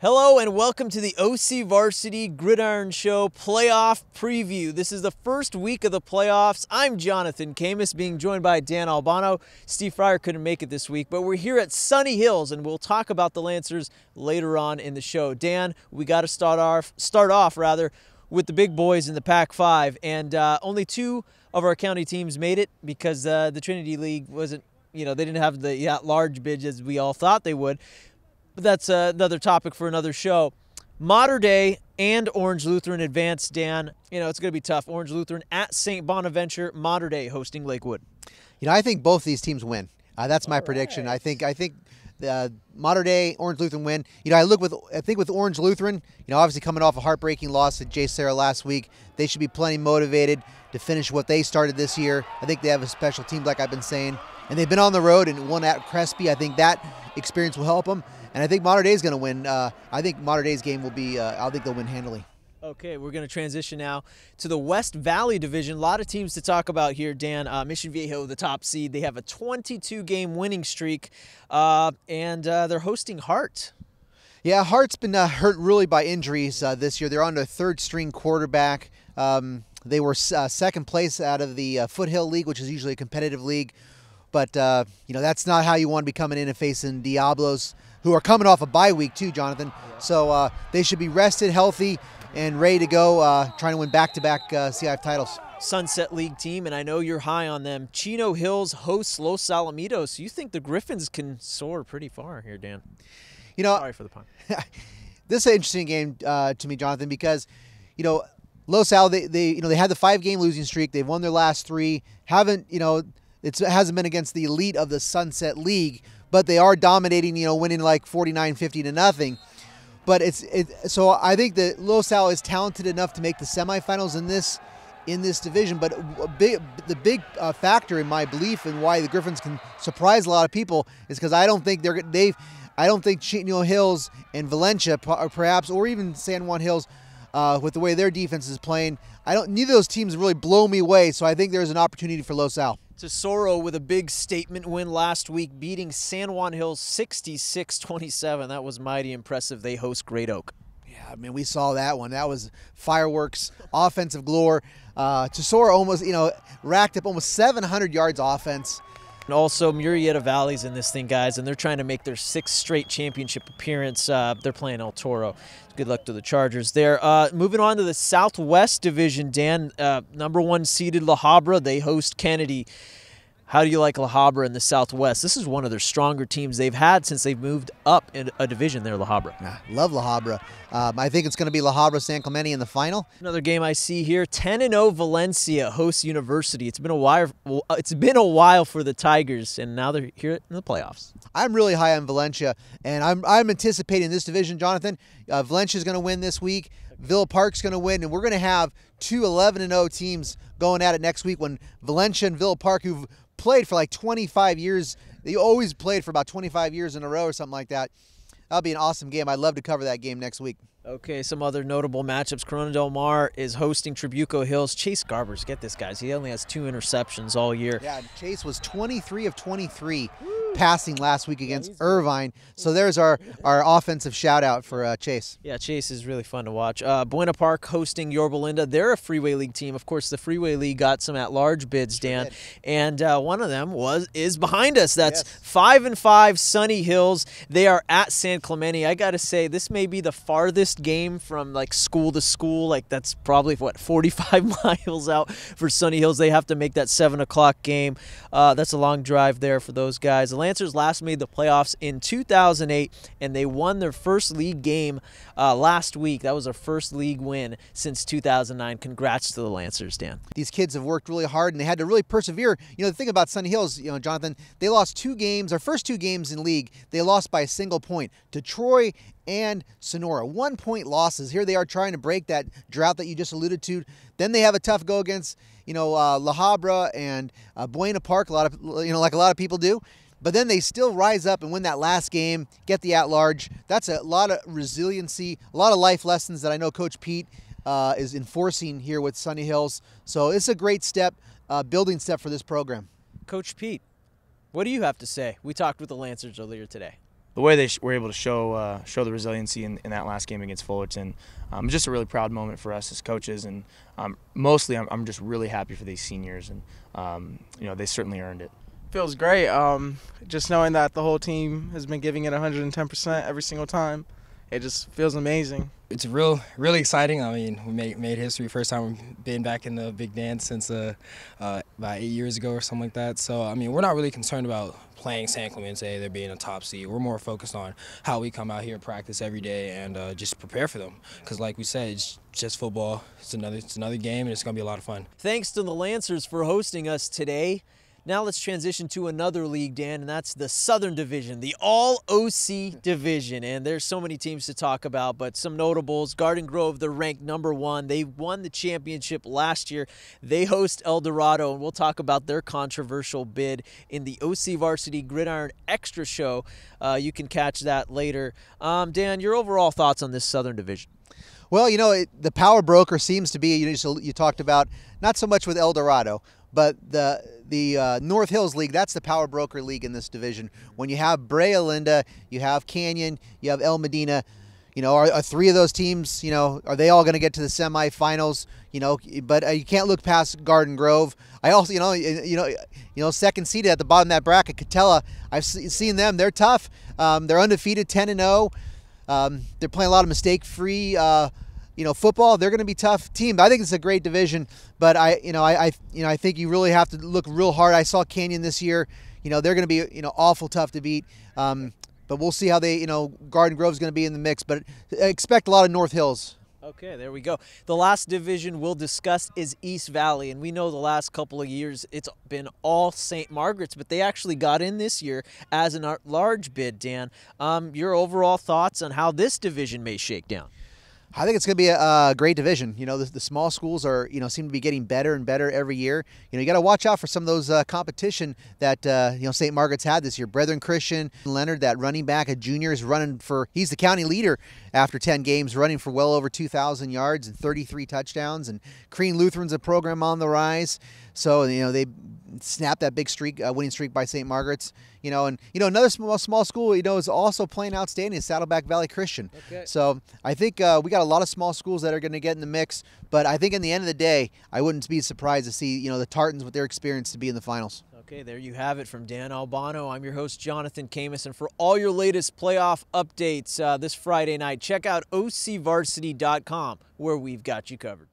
Hello and welcome to the OCVarsity Gridiron Show playoff preview. This is the first week of the playoffs. I'm Jonathan Khamis, being joined by Dan Albano. Steve Fryer couldn't make it this week, but we're here at Sunny Hills and we'll talk about the Lancers later on in the show. Dan, we got to start off with the big boys in the Pac-5, and only two of our county teams made it because the Trinity League wasn't, they didn't have the large bid as we all thought they would. But that's another topic for another show. Mater Dei and Orange Lutheran advance, Dan. It's going to be tough. Orange Lutheran at St. Bonaventure, Mater Dei hosting Lakewood. I think both these teams win. That's my prediction. I think Mater Dei, Orange Lutheran win. I think with Orange Lutheran, obviously coming off a heartbreaking loss to J. Sarah last week, they should be plenty motivated to finish what they started this year. I think they have a special team, like I've been saying, and they've been on the road and won at Crespi. I think that experience will help them. And I think Mater Dei is going to win. I think Mater Dei's game will be, I think they'll win handily. Okay, we're going to transition now to the West Valley Division. A lot of teams to talk about here, Dan. Mission Viejo, the top seed. They have a 22-game winning streak, and they're hosting Hart. Yeah, Hart's been hurt really by injuries this year. They're on their third-string quarterback. They were second place out of the Foothill League, which is usually a competitive league. But, that's not how you want to be coming in and facing Diablos, who are coming off a bye week too, Jonathan. So they should be rested, healthy, and ready to go, trying to win back-to-back CIF titles. Sunset League team, and I know you're high on them. Chino Hills hosts Los Alamitos. You think the Griffins can soar pretty far here, Dan? Sorry for the pun. This is an interesting game to me, Jonathan, because, Los Al, they had the 5-game losing streak. They've won their last 3. It hasn't been against the elite of the Sunset League, but they are dominating, winning like 49-50 to nothing. But so I think that Los Al is talented enough to make the semifinals in this division. But the big factor in my belief and why the Griffins can surprise a lot of people is because I don't think I don't think Chino Hills and Valencia, perhaps, or even San Juan Hills, with the way their defense is playing, neither of those teams really blow me away. So I think there's an opportunity for Los Al. Tesoro with a big statement win last week, beating San Juan Hills 66-27. That was mighty impressive. They host Great Oak. Yeah, we saw that one. That was fireworks, offensive glory. Tesoro almost, racked up almost 700 yards offense. And also, Murrieta Valley's in this thing, guys, and they're trying to make their 6th straight championship appearance. They're playing El Toro. Good luck to the Chargers there. Moving on to the Southwest Division, Dan, number 1 seeded La Habra. They host Kennedy. How do you like La Habra in the Southwest? This is one of their stronger teams they've had since they've moved up in a division there, La Habra. Yeah, love La Habra. I think it's going to be La Habra San Clemente in the final. Another game I see here, 10-0 Valencia hosts University. It's been a while for the Tigers, and now they're here in the playoffs. I'm really high on Valencia, and I'm anticipating this division, Jonathan. Valencia's going to win this week. Villa Park's going to win, and we're going to have 2 11-0 teams going at it next week when Valencia and Villa Park, who've played for like 25 years. They always played for about 25 years in a row or something like that. That'll be an awesome game. I'd love to cover that game next week. Okay, some other notable matchups. Corona Del Mar is hosting Tribuco Hills. Chase Garbers, get this, guys. He only has 2 interceptions all year. Yeah, Chase was 23 of 23 passing last week against Irvine. So there's our offensive shout-out for Chase. Yeah, Chase is really fun to watch. Buena Park hosting Yorba Linda. They're a Freeway League team. Of course, the Freeway League got some at-large bids, Dan, and one of them is behind us. That's 5-5 Sunny Hills. They are at San Clemente. I got to say, this may be the farthest game from like school to school. Like that's probably 45 miles out for Sunny Hills. They have to make that 7 o'clock game. That's a long drive there for those guys. The Lancers last made the playoffs in 2008, and they won their first league game last week. That was their first league win since 2009. Congrats to the Lancers, Dan. These kids have worked really hard, and they had to really persevere. The thing about Sunny Hills, Jonathan, they lost 2 games. Their first 2 games in league, they lost by a single point to Troy and Sonora. 1-point losses. Here they are trying to break that drought that you just alluded to. Then they have a tough go against, La Habra and Buena Park, like a lot of people do. But then they still rise up and win that last game, get the at-large. That's a lot of resiliency, a lot of life lessons that I know Coach Pete is enforcing here with Sunny Hills. So it's a great step, building step for this program. Coach Pete, what do you have to say? We talked with the Lancers earlier today. the way they were able to show the resiliency in that last game against Fullerton. Just a really proud moment for us as coaches, and mostly I'm just really happy for these seniors, and they certainly earned it. Feels great. Just knowing that the whole team has been giving it 110% every single time, it just feels amazing. It's really exciting. I mean, we made history. First time we've been back in the Big Dance since about 8 years ago or something like that. So, I mean, we're not really concerned about playing San Clemente, they're being a top seed. We're more focused on how we come out here and practice every day and just prepare for them. Because like we said, it's just football. It's another game, and it's going to be a lot of fun. Thanks to the Lancers for hosting us today. Now let's transition to another league, Dan, and that's the Southern Division, the All-OC Division. And there's so many teams to talk about, but some notables. Garden Grove, they're ranked #1. They won the championship last year. They host El Dorado, and we'll talk about their controversial bid in the OCVarsity Gridiron Extra Show. You can catch that later. Dan, your overall thoughts on this Southern Division? Well, the power broker seems to be, you talked about, not so much with El Dorado, but the North Hills League, that's the power broker league in this division. When you have Brea Linda, you have Canyon, you have El Medina, are three of those teams, are they all going to get to the semifinals? But you can't look past Garden Grove. I also, second seeded at the bottom of that bracket, Catella, I've seen them. They're tough. They're undefeated, 10-0. They're playing a lot of mistake-free football. They're going to be a tough team. I think it's a great division, but I think you really have to look real hard. I saw Canyon this year. They're going to be awful tough to beat. But we'll see how they Garden Grove's going to be in the mix. But expect a lot of North Hills. Okay, there we go. The last division we'll discuss is East Valley, and we know the last couple of years it's been all St. Margaret's, but they actually got in this year as a large bid. Dan, your overall thoughts on how this division may shake down? I think it's going to be a great division. The small schools are, seem to be getting better and better every year. You got to watch out for some of those competition that, St. Margaret's had this year. Brethren Christian Leonard, that running back, a junior, is running he's the county leader after 10 games, running for well over 2,000 yards and 33 touchdowns. And Crean Lutheran's a program on the rise. So, they snapped that big streak, winning streak by St. Margaret's. Another small school, is also playing outstanding is Saddleback Valley Christian. Okay. So I think we got a lot of small schools that are going to get in the mix. But I think in the end of the day, I wouldn't be surprised to see, the Tartans with their experience to be in the finals. Okay, there you have it from Dan Albano. I'm your host, Jonathan Khamis, and for all your latest playoff updates this Friday night, check out OCVarsity.com, where we've got you covered.